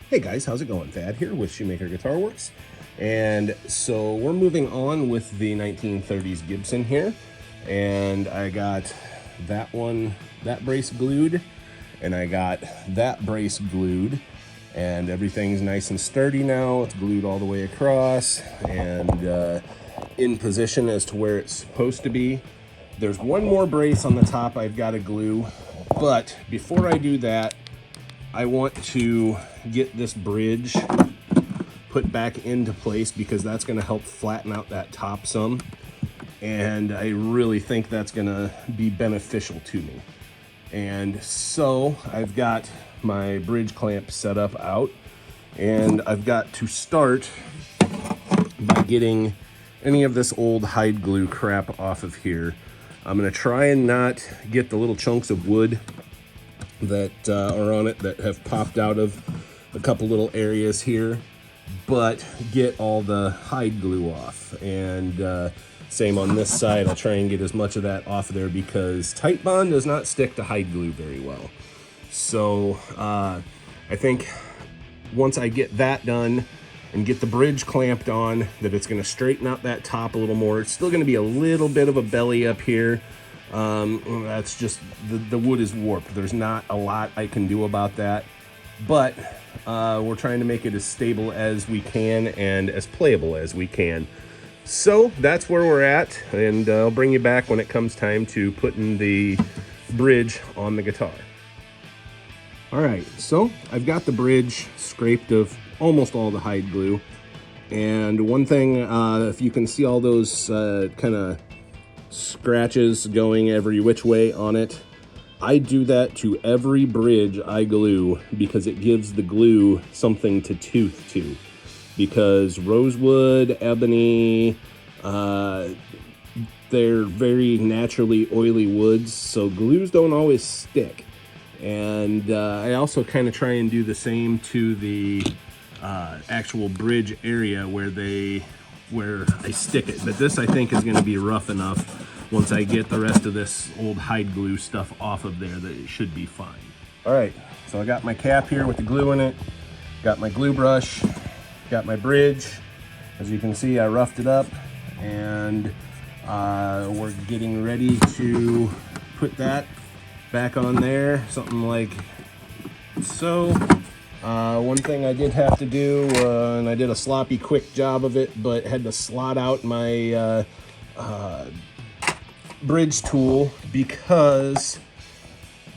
Hey guys, how's it going? Thad here with Shoemaker Guitar Works. And so we're moving on with the 1930s Gibson here. And I got that brace glued, and I got that brace glued. And everything's nice and sturdy now. It's glued all the way across and in position as to where it's supposed to be. There's one more brace on the top I've got to glue, but before I do that, I want to get this bridge put back into place because that's going to help flatten out that top some, and I really think that's going to be beneficial to me. And so I've got my bridge clamp set up out, and I've got to start by getting any of this old hide glue crap off of here. I'm going to try and not get the little chunks of wood that are on it that have popped out of a couple little areas here, but get all the hide glue off. And same on this side, I'll try and get as much of that off of there because Titebond does not stick to hide glue very well. So I think once I get that done and get the bridge clamped on, that it's going to straighten out that top a little more. It's still going to be a little bit of a belly up here. That's just, the wood is warped. There's not a lot I can do about that, but we're trying to make it as stable as we can and as playable as we can. So that's where we're at, and I'll bring you back when it comes time to putting the bridge on the guitar. All right, so I've got the bridge scraped of almost all the hide glue. And one thing, if you can see all those kind of scratches going every which way on it, I do that to every bridge I glue because it gives the glue something to tooth to. Because rosewood, ebony, they're very naturally oily woods, so glues don't always stick. And I also kind of try and do the same to the actual bridge area where I stick it. But this I think is going to be rough enough once I get the rest of this old hide glue stuff off of there that it should be fine. All right, so I got my cap here with the glue in it, got my glue brush, got my bridge. As you can see, I roughed it up, and we're getting ready to put that back on there, something like so. One thing I did have to do, and I did a sloppy quick job of it, but had to slot out my bridge tool because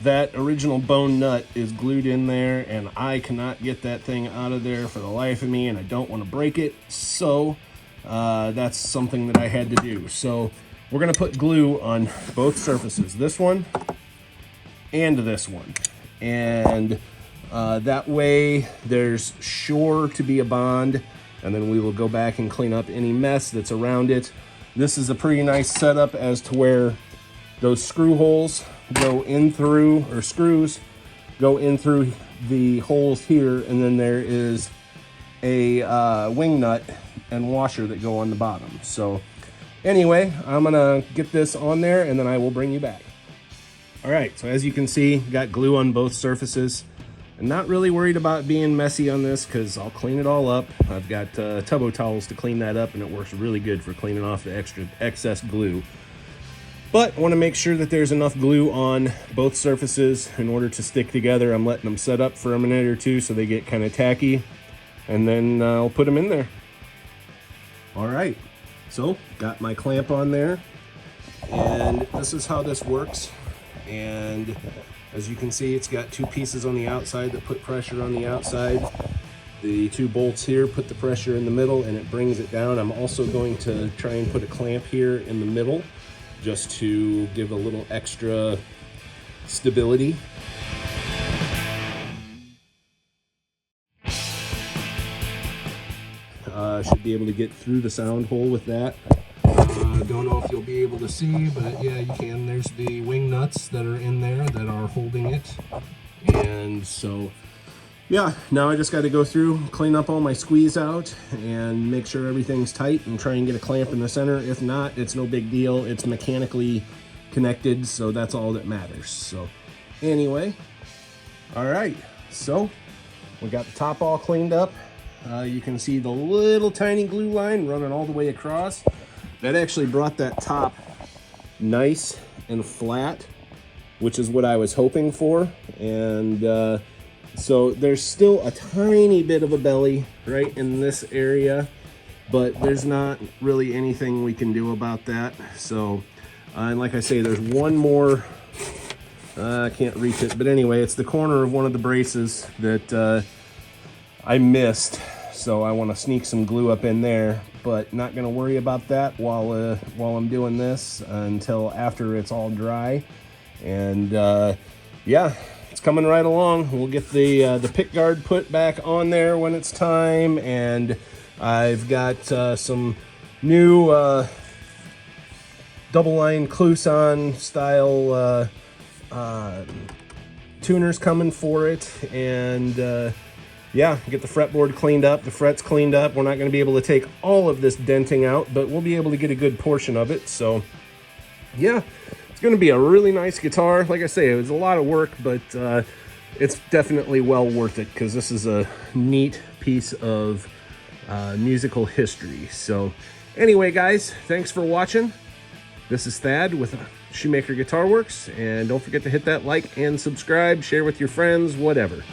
that original bone nut is glued in there, and I cannot get that thing out of there for the life of me, and I don't want to break it. So that's something that I had to do. So we're going to put glue on both surfaces, this one and this one, and that way there's sure to be a bond, and then we will go back and clean up any mess that's around it. This is a pretty nice setup as to where those screw holes go in through, or screws go in through the holes here, and then there is a wing nut and washer that go on the bottom. So anyway, I'm gonna get this on there and then I will bring you back. All right, so as you can see, got glue on both surfaces. I'm not really worried about being messy on this because I'll clean it all up. I've got Tubbo towels to clean that up, and it works really good for cleaning off the excess glue. But I want to make sure that there's enough glue on both surfaces in order to stick together. I'm letting them set up for a minute or two so they get kind of tacky, and then I'll put them in there. All right, so got my clamp on there, and this is how this works. And as you can see, it's got two pieces on the outside that put pressure on the outside. The two bolts here put the pressure in the middle, and it brings it down. I'm also going to try and put a clamp here in the middle just to give a little extra stability. Should be able to get through the sound hole with that. Don't know if you'll be able to see, but yeah, you can. There's the wing nuts that are in there that are holding it. And so, yeah, now I just got to go through, clean up all my squeeze out, and make sure everything's tight and try and get a clamp in the center. If not, it's no big deal. It's mechanically connected, so that's all that matters. So anyway, all right, so We got the top all cleaned up. You can see the little tiny glue line running all the way across. That actually brought that top nice and flat, which is what I was hoping for. And so there's still a tiny bit of a belly right in this area, but there's not really anything we can do about that. So, and like I say, there's one more, I can't reach it, but anyway, it's the corner of one of the braces that I missed. So I want to sneak some glue up in there, but not going to worry about that while I'm doing this until after it's all dry. And yeah, it's coming right along. We'll get the pick guard put back on there when it's time, and I've got some new double line Cluson style tuners coming for it, and yeah, get the fretboard cleaned up, the frets cleaned up. We're not going to be able to take all of this denting out, but we'll be able to get a good portion of it. So yeah, it's going to be a really nice guitar. Like I say, it was a lot of work, but it's definitely well worth it, because this is a neat piece of musical history. So anyway, guys, thanks for watching. This is Thad with Shoemaker Guitar Works, and don't forget to hit that like and subscribe, share with your friends, whatever.